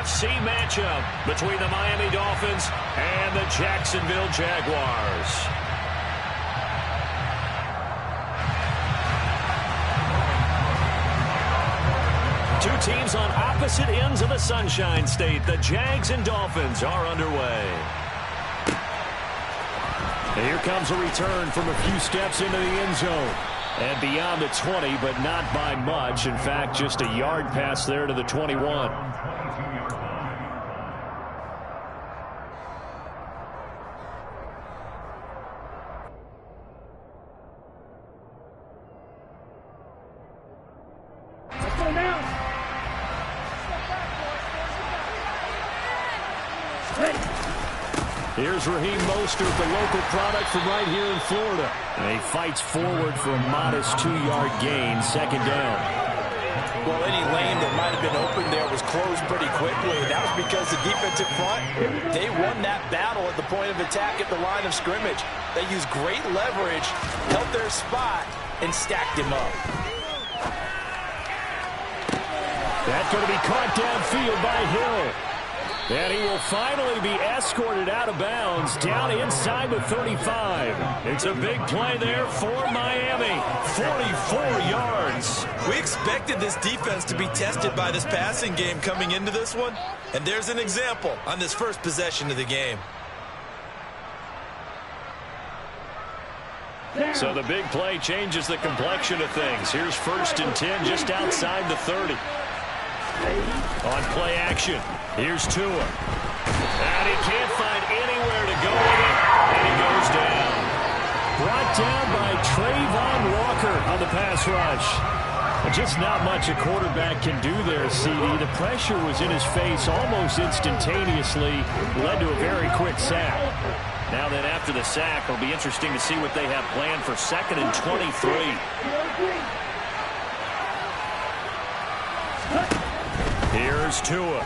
NFC matchup between the Miami Dolphins and the Jacksonville Jaguars. Two teams on opposite ends of the Sunshine State. The Jags and Dolphins are underway. And here comes a return from a few steps into the end zone. And beyond the 20, but not by much. In fact, just a yard pass there to the 21. Here's Raheem Mostert, the local product from right here in Florida. And he fights forward for a modest 2-yard gain, second down. Well, any lane that might have been open there was closed pretty quickly. That was because the defensive front, they won that battle at the point of attack at the line of scrimmage. They used great leverage, held their spot, and stacked him up. That's going to be caught downfield by Hill. And he will finally be escorted out of bounds down inside the 35. It's a big play there for Miami. 44 yards. We expected this defense to be tested by this passing game coming into this one. And there's an example on this first possession of the game. So the big play changes the complexion of things. Here's 1st and 10 just outside the 30. On play action, here's Tua. And he can't find anywhere to go with it. And he goes down. Brought down by Trayvon Walker on the pass rush. Just not much a quarterback can do there, CD. The pressure was in his face almost instantaneously. Led to a very quick sack. Now then, after the sack, it'll be interesting to see what they have planned for 2nd and 23. Here's Tua.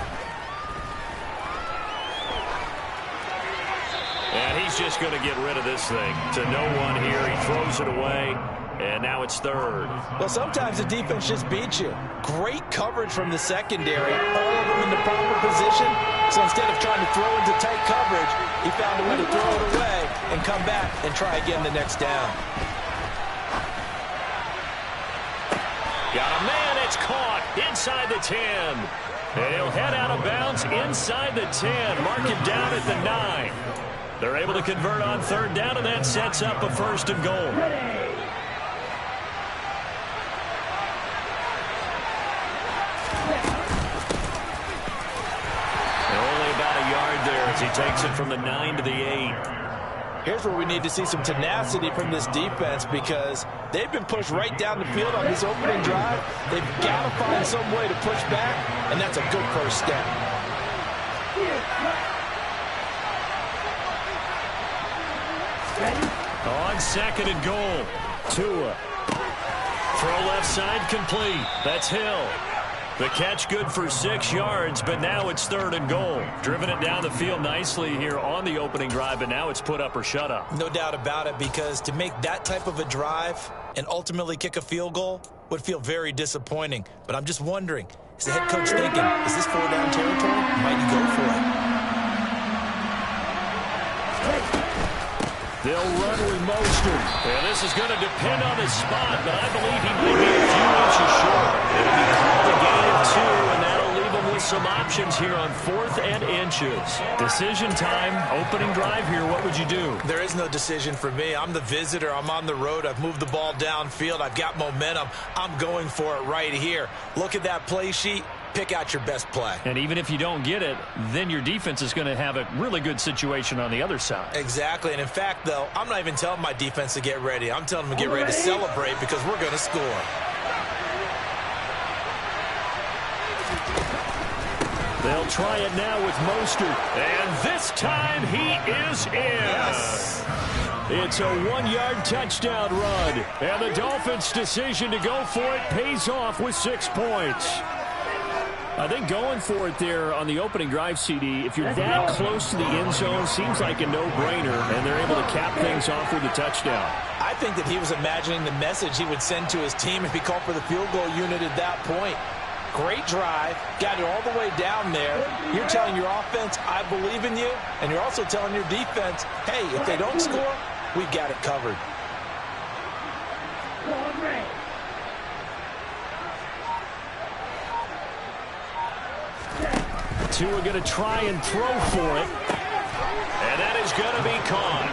And he's just going to get rid of this thing. To no one here. He throws it away. And now it's 3rd. Well, sometimes the defense just beats you. Great coverage from the secondary. All of them in the proper position. So instead of trying to throw into tight coverage, he found a way to throw it away and come back and try again the next down. Got a man. It's caught inside the 10. And he'll head out of bounds inside the 10. Mark him down at the 9. They're able to convert on 3rd down, and that sets up a 1st and goal. And only about a yard there as he takes it from the 9 to the 8. Here's where we need to see some tenacity from this defense because they've been pushed right down the field on this opening drive. They've got to find some way to push back, and that's a good first step. On 2nd and goal, Tua. Throw left side complete. That's Hill. The catch good for 6 yards, but now it's 3rd and goal. Driven it down the field nicely here on the opening drive, but now it's put up or shut up. No doubt about it, because to make that type of a drive and ultimately kick a field goal would feel very disappointing. But I'm just wondering, is the head coach thinking, is this 4-down territory? Might he go for it? They'll run with Mostert. And this is going to depend on his spot, but I believe he might be a few inches short. It'll be called a gain of 2, and that'll leave him with some options here on 4th and inches. Decision time, opening drive here. What would you do? There is no decision for me. I'm the visitor. I'm on the road. I've moved the ball downfield. I've got momentum. I'm going for it right here. Look at that play sheet. Pick out your best play. And even if you don't get it, then your defense is going to have a really good situation on the other side. Exactly. And in fact, though, I'm not even telling my defense to get ready. I'm telling them to get ready to celebrate because we're going to score. They'll try it now with Mostert. And this time he is in. Yes. It's a 1-yard touchdown run. And the Dolphins' decision to go for it pays off with 6 points. I think going for it there on the opening drive, CD, if you're that close to the end zone, seems like a no-brainer, and they're able to cap things off with a touchdown. I think that he was imagining the message he would send to his team if he called for the field goal unit at that point. Great drive, got it all the way down there. You're telling your offense, I believe in you, and you're also telling your defense, hey, if they don't score, we've got it covered. Two are going to try and throw for it. And that is going to be caught.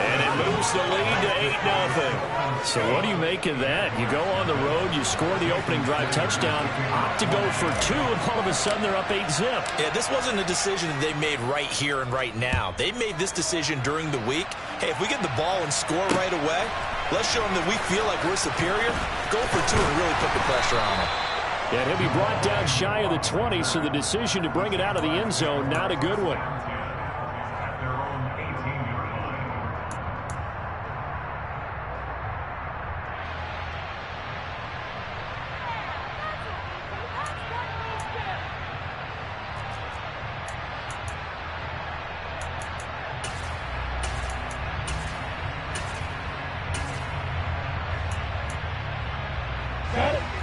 And it moves the lead to 8-0. So what do you make of that? You go on the road, you score the opening drive touchdown, opt to go for two, and all of a sudden they're up 8-0. Yeah, this wasn't a decision that they made right here and right now. They made this decision during the week. Hey, if we get the ball and score right away, let's show them that we feel like we're superior. Go for two and really put the pressure on them. And he'll be brought down shy of the 20, so the decision to bring it out of the end zone, not a good one.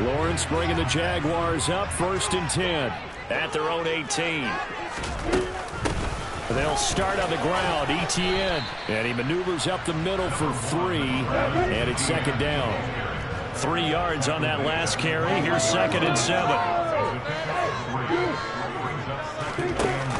Lawrence bringing the Jaguars up, 1st and 10 at their own 18. They'll start on the ground, Etienne, and he maneuvers up the middle for 3, and it's 2nd down. 3 yards on that last carry. Here's 2nd and 7.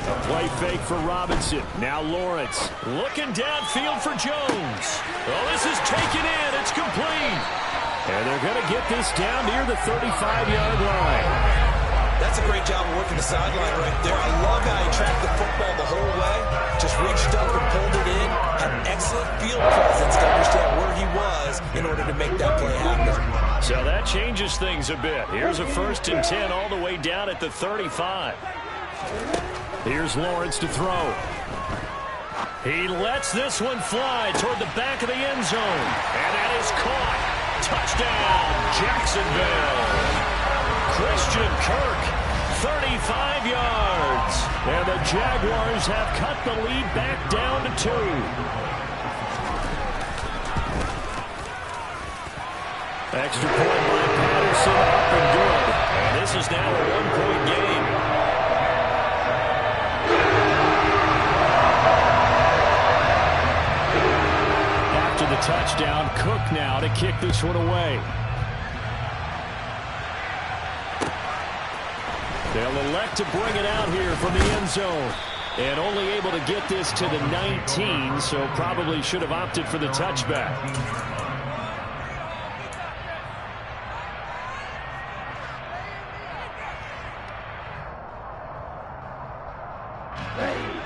A play fake for Robinson. Now Lawrence looking downfield for Jones. Oh, this is taken in. It's complete. And they're going to get this down near the 35-yard line. That's a great job of working the sideline right there. I love how he tracked the football the whole way. Just reached up and pulled it in. Had an excellent field presence to understand where he was in order to make that play happen. So that changes things a bit. Here's a 1st and 10 all the way down at the 35. Here's Lawrence to throw. He lets this one fly toward the back of the end zone. And that is caught. Touchdown, Jacksonville. Christian Kirk, 35 yards. And the Jaguars have cut the lead back down to 2. Extra point by Patterson, up and good. And this is now a 1-point game. After the touchdown, Cook now to kick this one away. They'll elect to bring it out here from the end zone. And only able to get this to the 19, so probably should have opted for the touchback.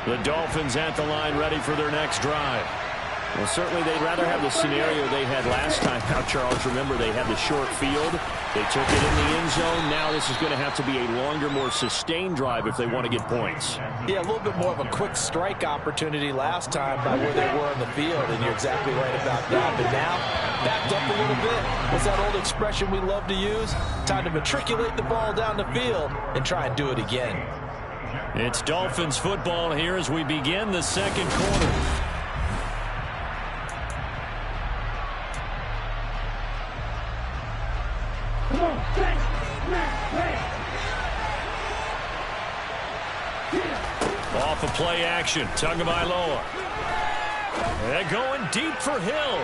The Dolphins at the line ready for their next drive. Well, certainly they'd rather have the scenario they had last time. Now, Charles, remember, they had the short field. They took it in the end zone. Now this is going to have to be a longer, more sustained drive if they want to get points. Yeah, a little bit more of a quick strike opportunity last time by where they were on the field, and you're exactly right about that. But now, backed up a little bit. What's that old expression we love to use? Time to matriculate the ball down the field and try and do it again. It's Dolphins football here as we begin the second quarter. Off of play action, Tagovailoa. And going deep for Hill.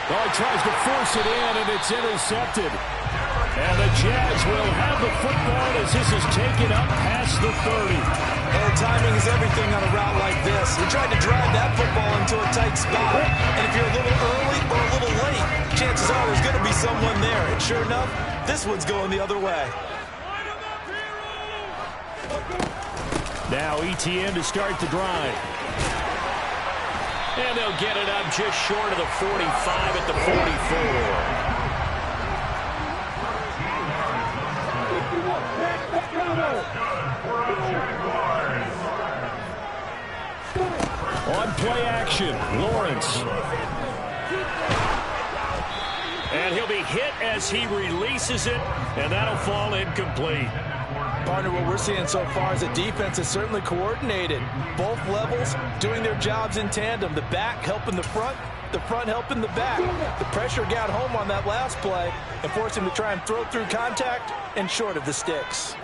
Oh, he tries to force it in, and it's intercepted. And the Jags will have the football as this is taken up past the 30. And timing is everything on a route like this. You tried to drive that football into a tight spot. And if you're a little early or a little late, chances are there's going to be someone there. And sure enough, this one's going the other way. Now Etienne to start the drive. And they'll get it up just short of the 45 at the 44. On play action, Lawrence. And he'll be hit as he releases it, and that'll fall incomplete. Partner, what we're seeing so far is the defense is certainly coordinated. Both levels doing their jobs in tandem. The back helping the front, The front helping the back. The pressure got home on that last play and forced him to try and throw through contact and short of the sticks.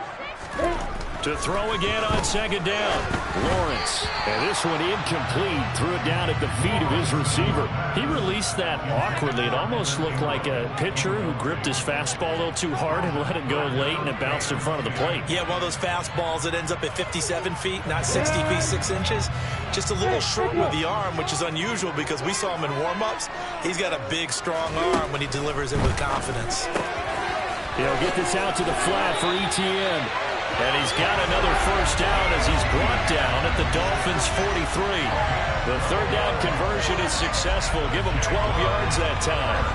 To throw again on second down. Lawrence. And this one incomplete. Threw it down at the feet of his receiver. He released that awkwardly. It almost looked like a pitcher who gripped his fastball a little too hard and let it go late, and it bounced in front of the plate. Yeah, one of those fastballs that ends up at 57 feet, not 60 feet, 6 inches. Just a little short with the arm, which is unusual because we saw him in warm-ups. He's got a big, strong arm when he delivers it with confidence. He'll get this out to the flat for Etienne. And he's got another first down as he's brought down at the Dolphins' 43. The third down conversion is successful. Give him 12 yards that time.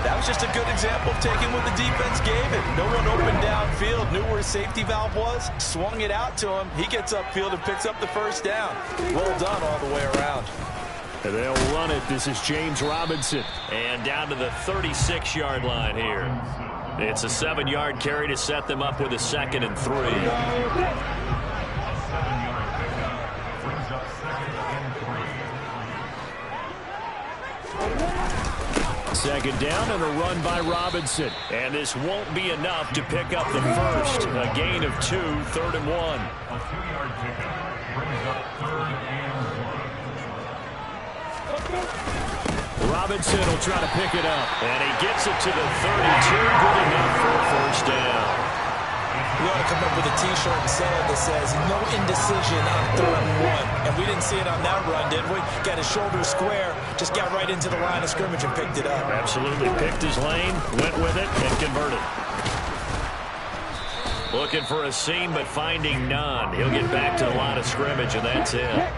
That was just a good example of taking what the defense gave him. No one opened downfield, knew where his safety valve was, swung it out to him. He gets upfield and picks up the first down. Well done all the way around. And they'll run it. This is James Robinson. And down to the 36-yard line here. It's a 7-yard carry to set them up with a 2nd and 3. Second down and a run by Robinson. And this won't be enough to pick up the first. A gain of 2, 3rd and 1. A 2-yard pickup brings up 3rd and 1. Robinson will try to pick it up. And he gets it to the 32. Good enough for a first down. We ought to come up with a T-shirt and sell it that says, no indecision on 3rd and 1. And we didn't see it on that run, did we? Got his shoulder square, just got right into the line of scrimmage and picked it up. Absolutely. Picked his lane, went with it, and converted. Looking for a seam, but finding none. He'll get back to the line of scrimmage, and that's it.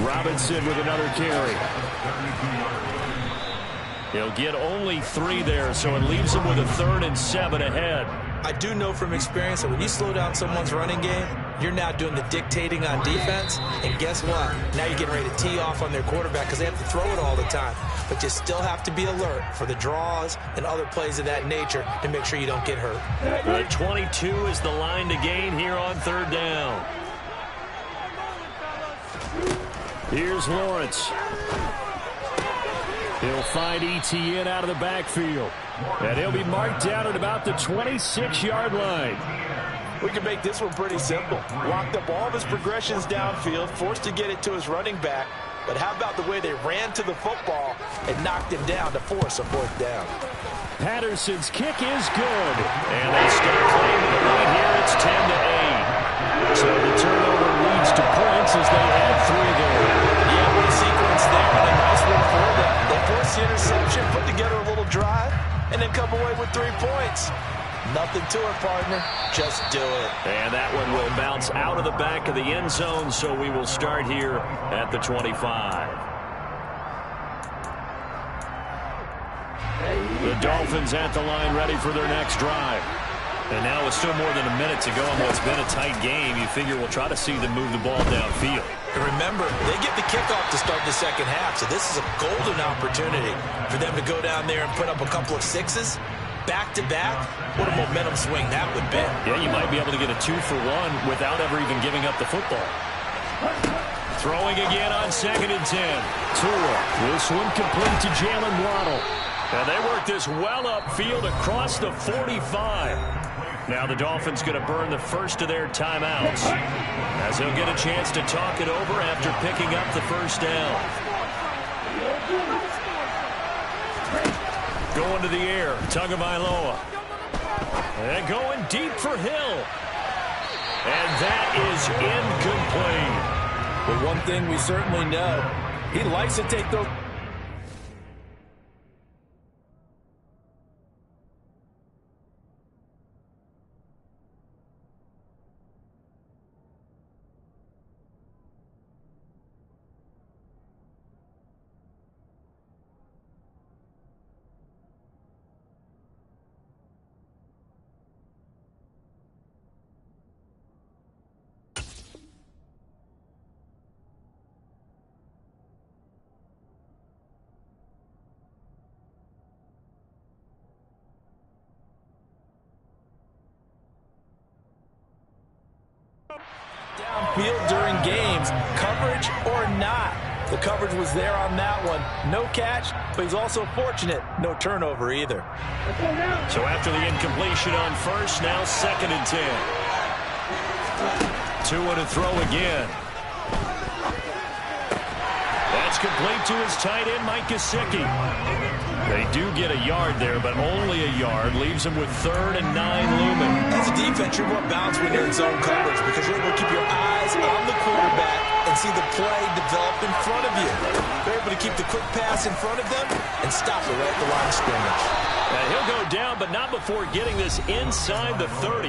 Robinson with another carry. He'll get only 3 there, so it leaves him with a 3rd and 7 ahead. I do know from experience that when you slow down someone's running game, you're now doing the dictating on defense. And guess what? Now you're getting ready to tee off on their quarterback because they have to throw it all the time. But you still have to be alert for the draws and other plays of that nature to make sure you don't get hurt. The 22 is the line to gain here on 3rd down. Here's Lawrence. He'll find Etienne out of the backfield. And he'll be marked down at about the 26-yard line. We can make this one pretty simple. Locked up all of his progressions downfield, forced to get it to his running back. But how about the way they ran to the football and knocked him down to force a 4th down? Patterson's kick is good. And they start playing to the right here. It's 10-8. So the turnover leads to points as they add 3 there. Yeah, what a sequence there, and a nice one for them. They force the interception, put together a little drive, and then come away with 3 points. Nothing to it, partner. Just do it. And that one will bounce out of the back of the end zone, so we will start here at the 25. The Dolphins at the line ready for their next drive. And now with still more than a minute to go in what's been a tight game, you figure we'll try to see them move the ball downfield. And remember, they get the kickoff to start the second half, so this is a golden opportunity for them to go down there and put up a couple of 6s. Back-to-back, what a momentum swing that would be. Yeah, you might be able to get a 2-for-1 without ever even giving up the football. Throwing again on 2nd and 10. Tua, this one complete to Jalen Waddle. And they work this well upfield across the 45. Now the Dolphins going to burn the first of their timeouts as they'll get a chance to talk it over after picking up the first down. Going to the air, Tagovailoa. And going deep for Hill. And that is incomplete. But one thing we certainly know, he likes to take those. Downfield during games, coverage or not. The coverage was there on that one. No catch, but he's also fortunate. No turnover either. So after the incompletion on first, now 2nd and 10. Tua to throw again. That's complete to his tight end, Mike Gesicki. They do get a yard there, but only a yard. Leaves him with 3rd and 9 looming. As a defense, you're more balanced when you're in zone coverage because you're able to keep your eyes on the quarterback and see the play develop in front of you. They're able to keep the quick pass in front of them and stop it right at the line of scrimmage. And he'll go down, but not before getting this inside the 30.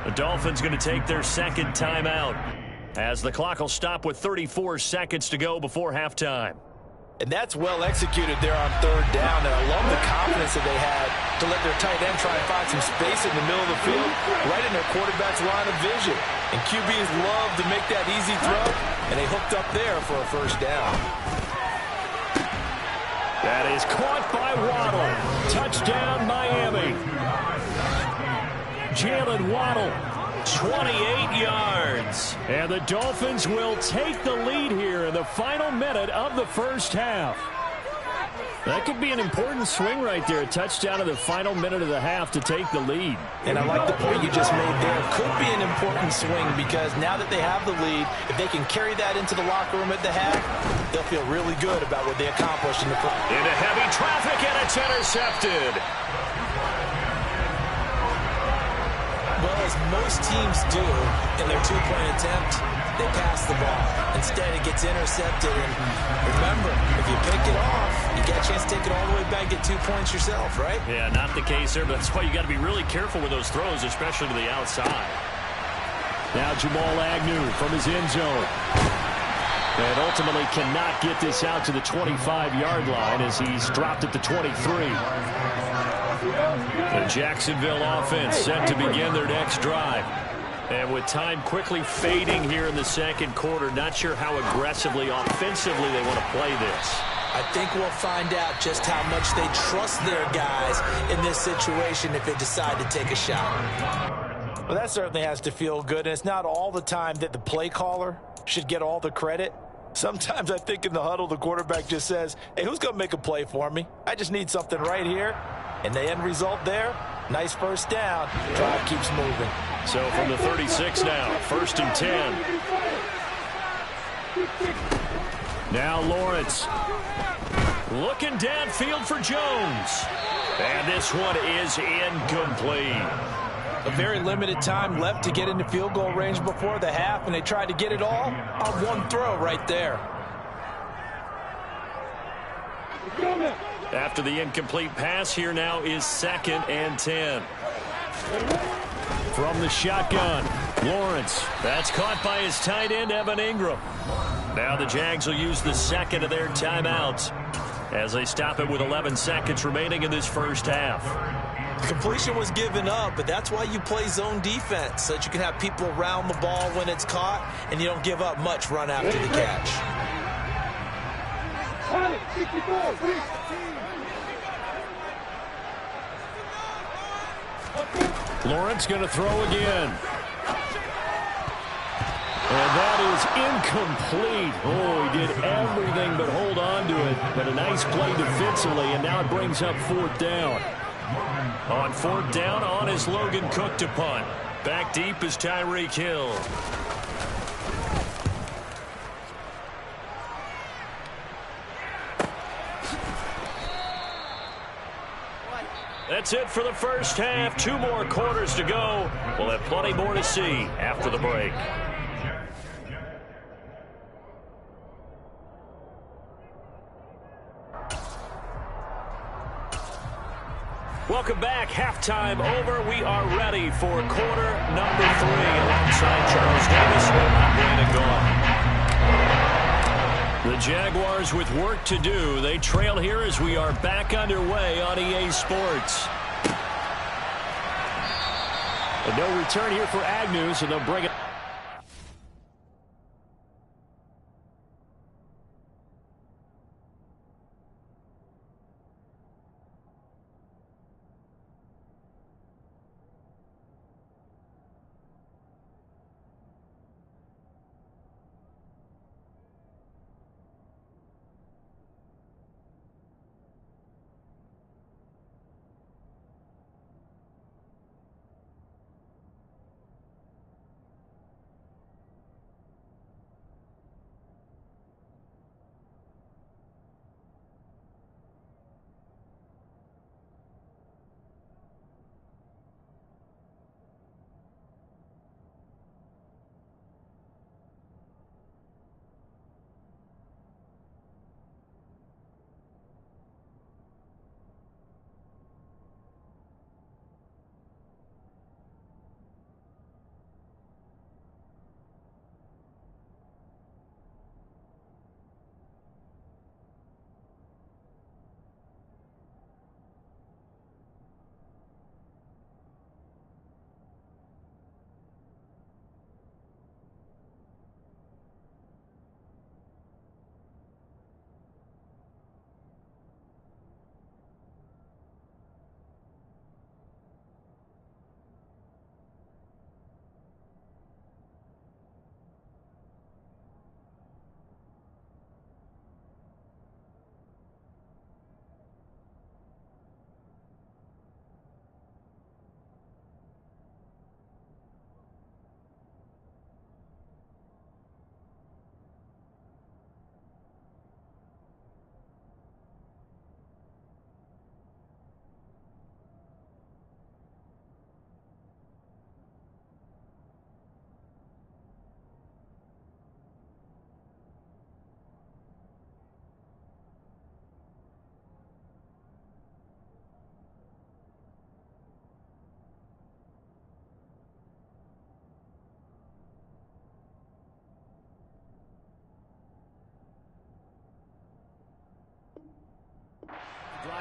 The Dolphins going to take their 2nd timeout as the clock will stop with 34 seconds to go before halftime. And that's well executed there on 3rd down. And I love the confidence that they had to let their tight end try and find some space in the middle of the field, right in their quarterback's line of vision. And QBs love to make that easy throw, and they hooked up there for a 1st down. That is caught by Waddle. Touchdown, Miami. Jalen Waddle, 28 yards. And the Dolphins will take the lead here in the final minute of the 1st half. That could be an important swing right there. A touchdown in the final minute of the half to take the lead. And I like the point you just made there. Could be an important swing because now that they have the lead, if they can carry that into the locker room at the half, they'll feel really good about what they accomplished in the first. Into heavy traffic, and it's intercepted. Well, as most teams do in their 2-point attempt, they pass the ball. Instead, it gets intercepted. And remember, if you pick it off, you get a chance to take it all the way back, get 2 points yourself, right? Yeah, not the case there, but that's why you got to be really careful with those throws, especially to the outside. Now Jamal Agnew from his end zone. And ultimately cannot get this out to the 25-yard line as he's dropped at the 23. The Jacksonville offense set to begin their next drive. And with time quickly fading here in the 2nd quarter, not sure how aggressively, offensively they want to play this. I think we'll find out just how much they trust their guys in this situation if they decide to take a shot. Well, that certainly has to feel good, and it's not all the time that the play caller should get all the credit. Sometimes I think in the huddle, the quarterback just says, hey, who's going to make a play for me? I just need something right here. And the end result there, nice 1st down. Drive keeps moving. So from the 36 now, 1st and 10. Now Lawrence looking downfield for Jones. And this one is incomplete. A very limited time left to get into field goal range before the half, and they tried to get it all on one throw right there. After the incomplete pass, here now is 2nd and 10. From the shotgun, Lawrence. That's caught by his tight end, Evan Ingram. Now the Jags will use the 2nd of their timeouts as they stop it with 11 seconds remaining in this 1st half. The completion was given up, but that's why you play zone defense, so that you can have people around the ball when it's caught, and you don't give up much run after the catch. Lawrence going to throw again. And that is incomplete. Oh, he did everything but hold on to it. But a nice play defensively, and now it brings up 4th down. On 4th down, on is Logan Cook to punt. Back deep is Tyreek Hill. That's it for the 1st half. 2 more quarters to go. We'll have plenty more to see after the break. Welcome back. Halftime over. We are ready for quarter number 3 alongside Charles Davis. I'm Brandon Gaughan. The Jaguars with work to do. They trail here as we are back underway on EA Sports. And no return here for Agnew, so they'll bring it.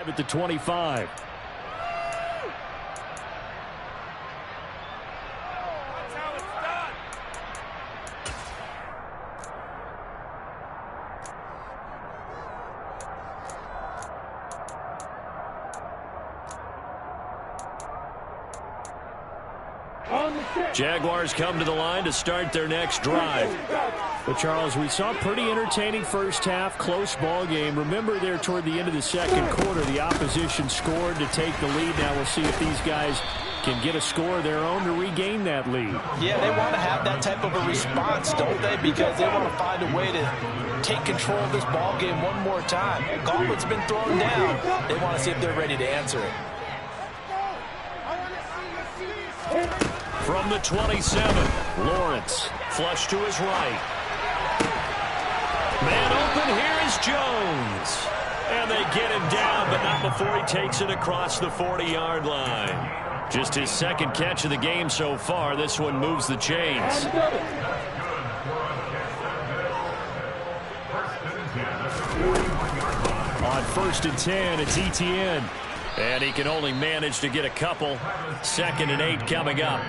At the 25. Jaguars come to the line to start their next drive. But, Charles, we saw a pretty entertaining first half, close ball game. Remember there toward the end of the second quarter, the opposition scored to take the lead. Now we'll see if these guys can get a score of their own to regain that lead. Yeah, they want to have that type of a response, don't they? Because they want to find a way to take control of this ball game one more time. Gauntlet's been thrown down. They want to see if they're ready to answer it. From the 27, Lawrence, flush to his right. Man open, here is Jones. And they get him down, but not before he takes it across the 40-yard line. Just his second catch of the game so far. This one moves the chains. On 1st and 10, it's ETN. And he can only manage to get a couple. 2nd and 8 coming up.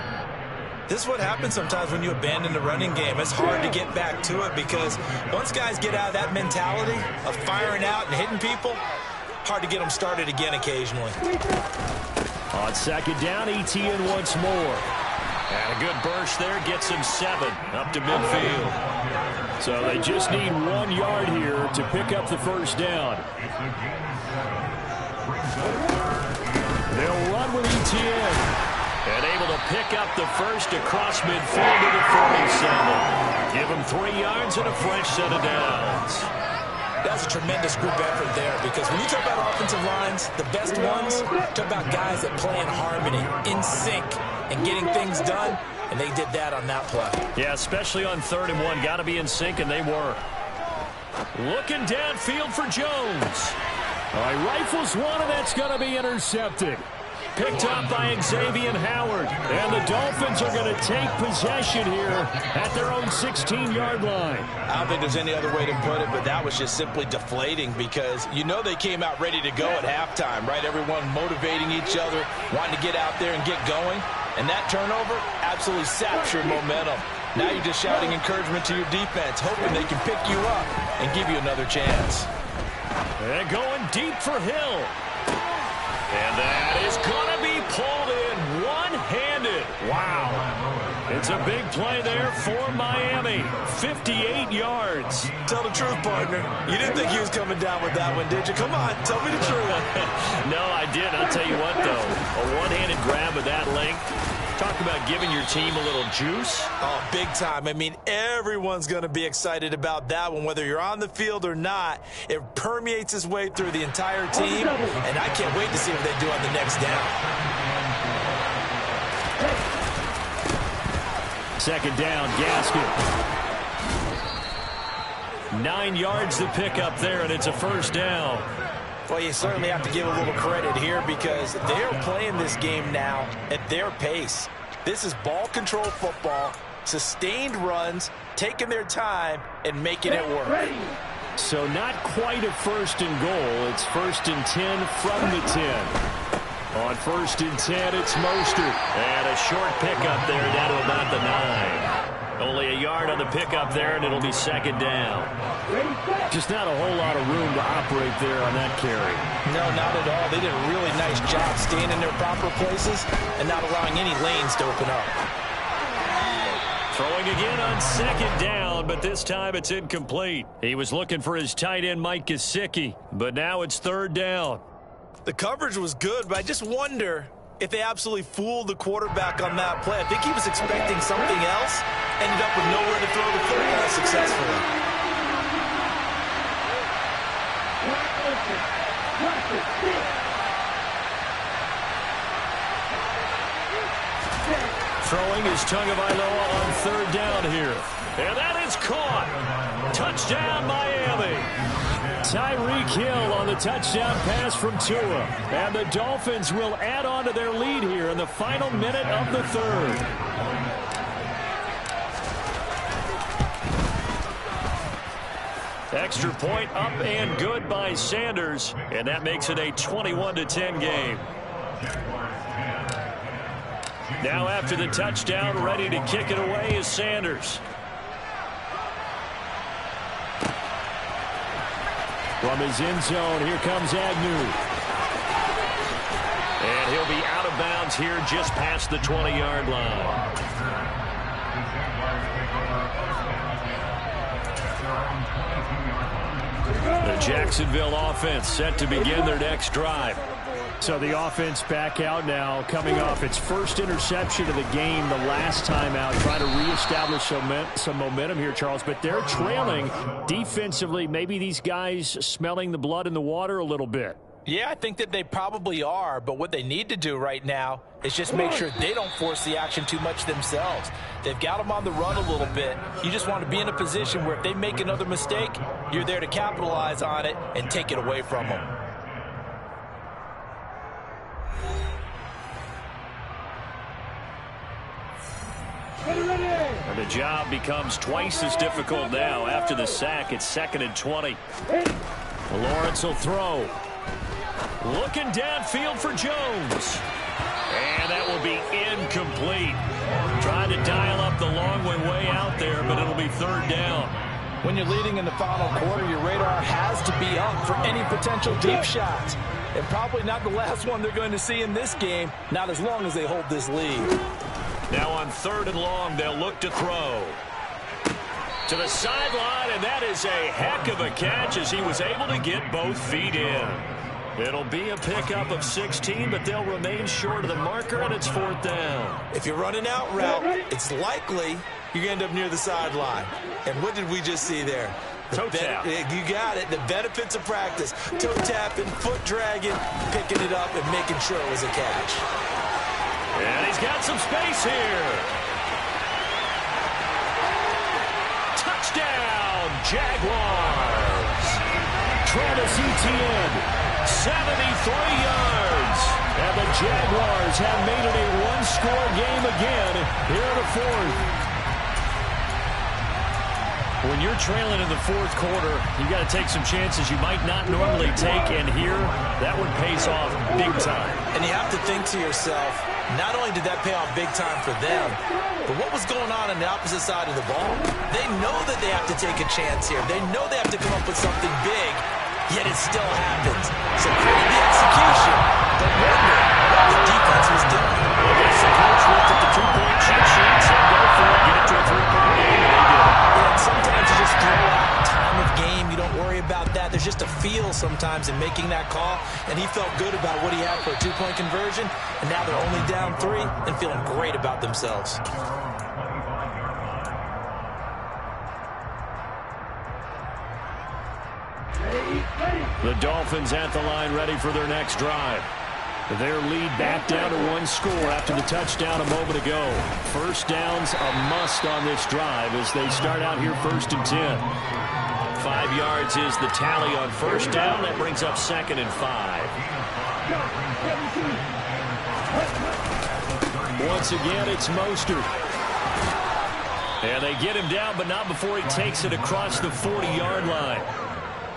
This is what happens sometimes when you abandon the running game. It's hard to get back to it because once guys get out of that mentality of firing out and hitting people, hard to get them started again occasionally. On 2nd down, ETN once more. And a good burst there gets him 7 up to midfield. So they just need 1 yard here to pick up the first down. They'll run with ETN. And able to pick up the first across midfield to the 47. Give him 3 yards and a fresh set of downs. That's a tremendous group effort there because when you talk about offensive lines, the best ones, talk about guys that play in harmony, in sync, and getting things done, and they did that on that play. Yeah, especially on 3rd and 1. Got to be in sync, and they were. Looking downfield for Jones. All right, rifles one, and that's going to be intercepted. Picked up by Xavier Howard. And the Dolphins are going to take possession here at their own 16-yard line. I don't think there's any other way to put it, but that was just simply deflating because you know they came out ready to go at halftime, right? Everyone motivating each other, wanting to get out there and get going. And that turnover absolutely saps your momentum. Now you're just shouting encouragement to your defense, hoping they can pick you up and give you another chance. And going deep for Hill. And that is going to be pulled in one-handed. Wow. It's a big play there for Miami. 58 yards. Tell the truth, partner. You didn't think he was coming down with that one, did you? Come on, tell me the truth. No, I did. I'll tell you what, though. A one-handed grab of that length. Talk about giving your team a little juice. Oh, big time. I mean, everyone's going to be excited about that one, whether you're on the field or not. It permeates its way through the entire team, and I can't wait to see what they do on the next down. 2nd down, Gaskin. 9 yards to pick up there, and it's a first down. Well, you certainly have to give a little credit here because they're playing this game now at their pace. This is ball control football, sustained runs, taking their time, and making it work. So not quite a 1st and goal. It's 1st and 10 from the 10. On 1st and 10, it's Mostert. And a short pickup there down to about the 9. Only a yard on the pickup there, and it'll be 2nd down. Just not a whole lot of room to operate there on that carry. No, not at all. They did a really nice job staying in their proper places and not allowing any lanes to open up. Throwing again on 2nd down, but this time it's incomplete. He was looking for his tight end, Mike Gesicki, but now it's 3rd down. The coverage was good, but I just wonder if they absolutely fooled the quarterback on that play. I think he was expecting something else, ended up with nowhere to throw the football successfully. Throwing is Tagovailoa on 3rd down here. And that is caught. Touchdown, Miami. Tyreek Hill on the touchdown pass from Tua. And the Dolphins will add on to their lead here in the final minute of the 3rd. Extra point up and good by Sanders, and that makes it a 21-10 game. Now after the touchdown, ready to kick it away is Sanders. From his end zone, here comes Agnew. And he'll be out of bounds here just past the 20-yard line. The Jacksonville offense set to begin their next drive. So the offense back out now, coming off its first interception of the game the last time out, trying to reestablish some momentum here, Charles. But they're trailing defensively. Maybe these guys smelling the blood in the water a little bit. Yeah, I think that they probably are, but what they need to do right now is just make sure they don't force the action too much themselves. They've got them on the run a little bit. You just want to be in a position where if they make another mistake, you're there to capitalize on it and take it away from them. And the job becomes twice as difficult now. After the sack, it's 2nd and 20. Lawrence will throw. Looking downfield for Jones. And that will be incomplete. Trying to dial up the long way out there, but it'll be 3rd down. When you're leading in the final quarter, your radar has to be up for any potential deep shots. And probably not the last one they're going to see in this game, not as long as they hold this lead. Now on 3rd and long, they'll look to throw. To the sideline, and that is a heck of a catch as he was able to get both feet in. It'll be a pickup of 16, but they'll remain short of the marker, and it's 4th down. If you're running out route, it's likely you're going to end up near the sideline. And what did we just see there? Toe tap. You got it. The benefits of practice. Toe tapping, foot dragging, picking it up, and making sure it was a catch. And he's got some space here. Touchdown, Jaguars. Travis Etienne. 73 yards. And the Jaguars have made it a one-score game again here in the 4th. When you're trailing in the 4th quarter, you got to take some chances you might not normally take, and here, that one pays off big time. And you have to think to yourself, not only did that pay off big time for them, but what was going on the opposite side of the ball? They know that they have to take a chance here. They know they have to come up with something big, yet it still happens. So credit the execution, but wonder what the defense was doing. I guess the coach looked at the two-point cheat sheet and said, go for it, get it to a 3-point game, and they did it. And sometimes you just throw out time of game. You don't worry about that. There's just a feel sometimes in making that call, and he felt good about what he had for a 2-point conversion, and now they're only down 3 and feeling great about themselves. The Dolphins at the line ready for their next drive. Their lead back down to 1 score after the touchdown a moment ago. First down's a must on this drive as they start out here 1st and 10. 5 yards is the tally on 1st down. That brings up 2nd and 5. Once again, it's Mostert. And they get him down, but not before he takes it across the 40-yard line.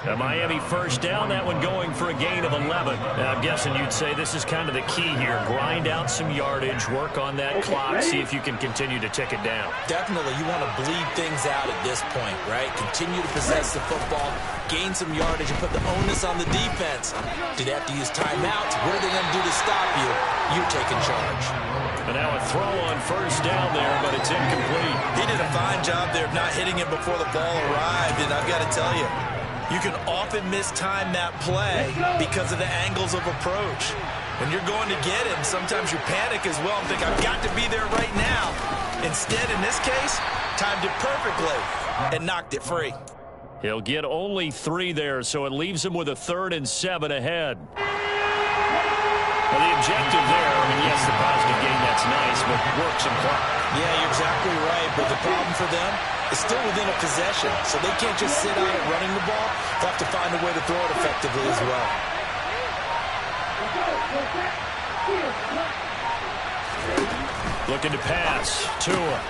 A Miami first down, that one going for a gain of 11. Now, I'm guessing you'd say this is kind of the key here. Grind out some yardage, work on that clock, see if you can continue to tick it down. Definitely, you want to bleed things out at this point, right? Continue to possess the football, gain some yardage, and put the onus on the defense. Do they have to use timeouts? What are they going to do to stop you? You're taking charge. And now a throw on first down there, but it's incomplete. He did a fine job there of not hitting it before the ball arrived, and I've got to tell you, you can often mistime that play because of the angles of approach. When you're going to get him, sometimes you panic as well and think, I've got to be there right now. Instead, in this case, timed it perfectly and knocked it free. He'll get only 3 there, so it leaves him with a 3rd and 7 ahead. Well, the objective there, I mean, yes, the positive gain, that's nice, but work some clock. Yeah, you're exactly right, but the problem for them is still within a possession, so they can't just sit out at running the ball. They'll have to find a way to throw it effectively as well. Looking to pass. Tua.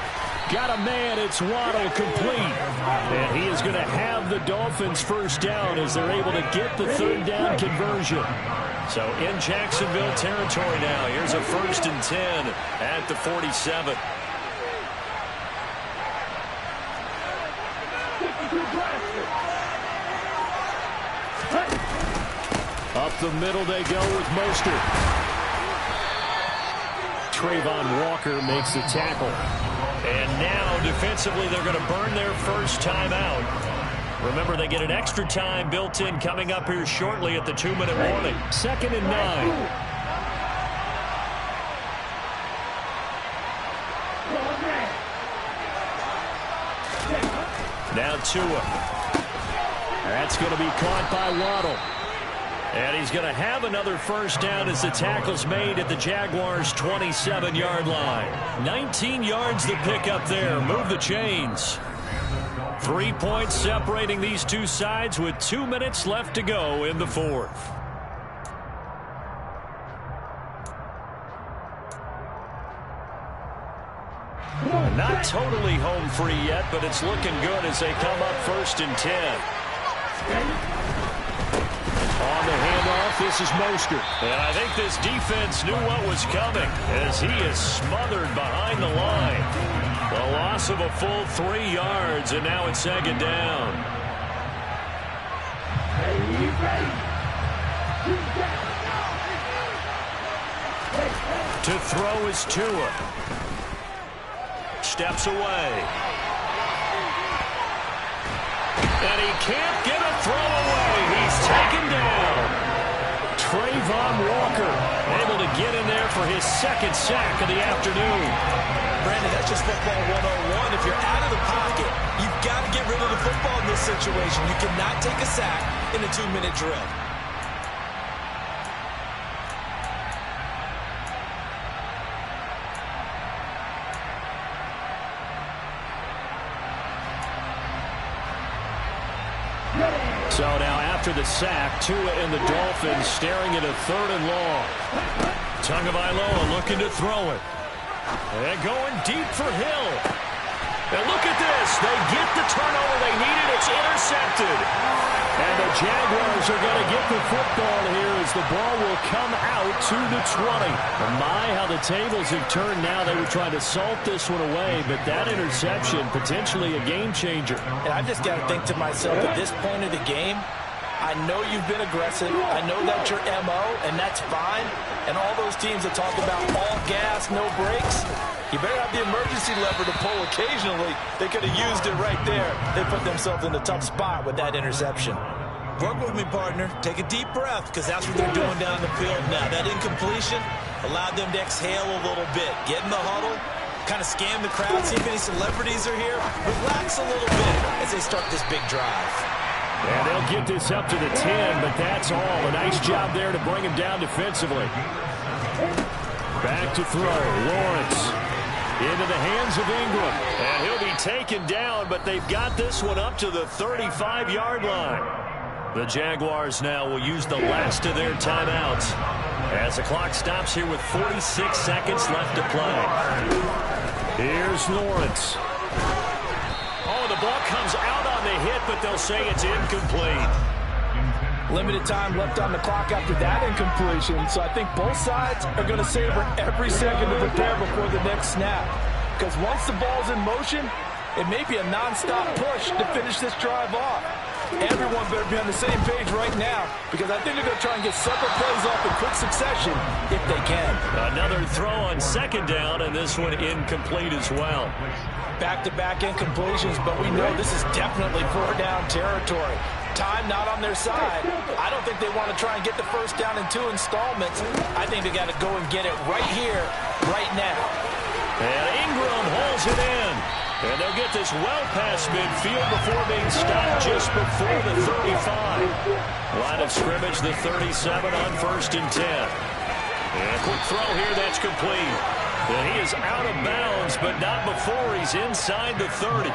Got a man. It's Waddle, complete. And he is going to have the Dolphins first down as they're able to get the third down conversion. So in Jacksonville territory now. Here's a 1st and 10 at the 47. Up the middle they go with Mostert. Trayvon Walker makes the tackle. And now defensively they're going to burn their first timeout. Remember, they get an extra time built in coming up here shortly at the 2-minute warning. 2nd and 9. Now Tua. That's going to be caught by Waddle. And he's going to have another first down as the tackle's made at the Jaguars' 27-yard line. 19 yards to pick up there. Move the chains. 3 points separating these two sides with 2 minutes left to go in the fourth. Not totally home free yet, but it's looking good as they come up 1st and 10. On the handoff, this is Mostert. And I think this defense knew what was coming as he is smothered behind the line. The loss of a full 3 yards, and now it's 2nd down. To throw is Tua. Steps away. And he can't get a throw away. He's taken down. Trayvon Walker able to get in there for his 2nd sack of the afternoon. Brandon, that's just football 101. If you're out of the pocket, you've got to get rid of the football in this situation. You cannot take a sack in a 2-minute drill. So now after the sack, Tua and the Dolphins staring at a 3rd and long. Tagovailoa looking to throw it. And going deep for Hill. And look at this. They get the turnover they needed. It's intercepted. And the Jaguars are going to get the football here as the ball will come out to the 20. My, how the tables have turned now. They were trying to salt this one away, but that interception, potentially a game changer. And I just got to think to myself, at this point of the game, I know you've been aggressive. I know that's your MO, and that's fine. And all those teams that talk about all gas, no brakes, you better have the emergency lever to pull occasionally. They could have used it right there. They put themselves in a tough spot with that interception. Work with me, partner. Take a deep breath, because that's what they're doing down the field now. That incompletion allowed them to exhale a little bit. Get in the huddle, kind of scan the crowd, see if any celebrities are here. Relax a little bit as they start this big drive. And they'll get this up to the 10, but that's all. A nice job there to bring him down defensively. Back to throw. Lawrence into the hands of Ingram. And he'll be taken down, but they've got this one up to the 35-yard line. The Jaguars now will use the last of their timeouts as the clock stops here with 46 seconds left to play. Here's Lawrence. Oh, the ball comes out on the hit, but they'll say it's incomplete. Limited time left on the clock after that incompletion, so I think both sides are going to savor every second to prepare before the next snap. Because once the ball's in motion, it may be a non-stop push to finish this drive off. Everyone better be on the same page right now, because I think they're going to try and get several plays off in quick succession if they can. Another throw on 2nd down, and this one incomplete as well. Back-to-back incompletions, but we know this is definitely 4-down territory. Time not on their side. I don't think they want to try and get the first down in 2 installments. I think they got to go and get it right here, right now. And Ingram hauls it in. And they'll get this well past midfield before being stopped just before the 35. Line of scrimmage, the 37 on 1st and 10. And a quick throw here, that's complete. And he is out of bounds, but not before he's inside the 30.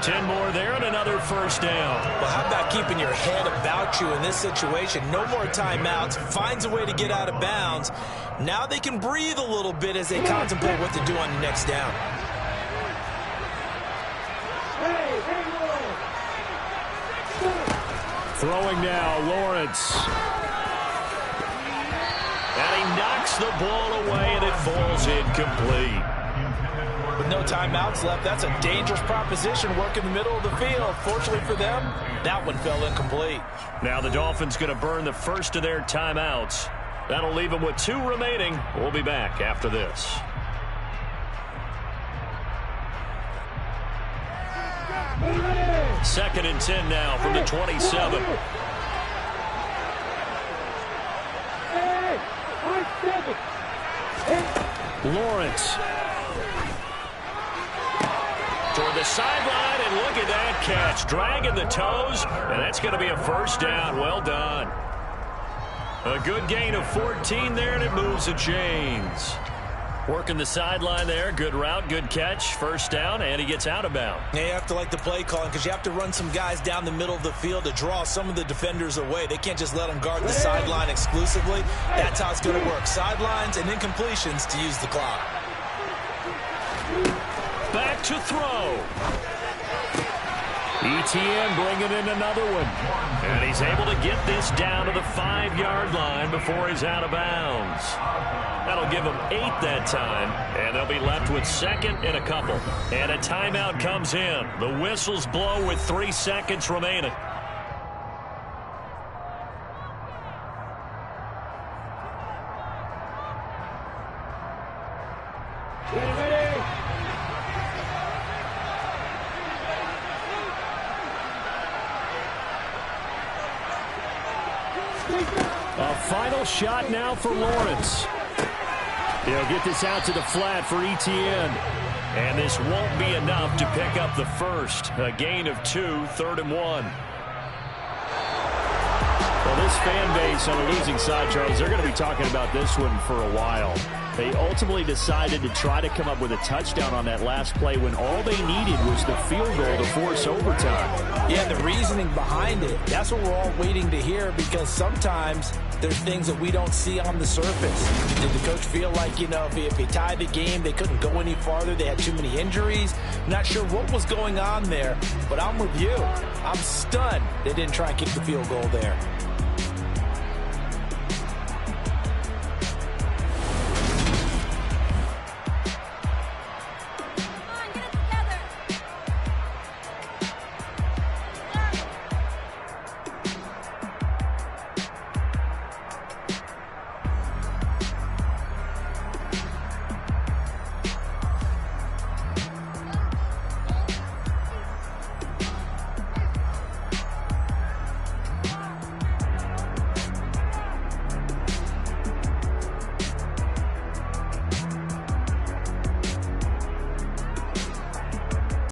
10 more there and another first down. Well, how about keeping your head about you in this situation? No more timeouts. Finds a way to get out of bounds. Now they can breathe a little bit as they contemplate what to do on the next down. Throwing now, Lawrence. And he knocks the ball away, and it falls incomplete. With no timeouts left, that's a dangerous proposition, work in the middle of the field. Fortunately for them, that one fell incomplete. Now the Dolphins going to burn the first of their timeouts. That'll leave them with 2 remaining. We'll be back after this. Second and 10 now from the 27. Lawrence. Toward the sideline, and look at that catch. Dragging the toes, and that's going to be a first down. Well done. A good gain of 14 there, and it moves the chains. Working the sideline there. Good route, good catch. First down, and he gets out of bounds. Yeah, you have to like the play calling because you have to run some guys down the middle of the field to draw some of the defenders away. They can't just let them guard the sideline exclusively. That's how it's going to work. Sidelines and incompletions to use the clock. Back to throw. ETN bringing in another one. And he's able to get this down to the 5-yard line before he's out of bounds. That'll give them 8 that time, and they'll be left with second and a couple. And a timeout comes in. The whistles blow with 3 seconds remaining. A final shot now for Lawrence. He'll get this out to the flat for ETN. And this won't be enough to pick up the first. A gain of 2, 3rd and 1. Well, this fan base on the losing side, Charles, they're going to be talking about this one for a while. They ultimately decided to try to come up with a touchdown on that last play when all they needed was the field goal to force overtime. Yeah, the reasoning behind it, that's what we're all waiting to hear because sometimes there's things that we don't see on the surface. Did the coach feel like, if he tied the game, they couldn't go any farther, they had too many injuries? Not sure what was going on there, but I'm with you. I'm stunned they didn't try and kick the field goal there.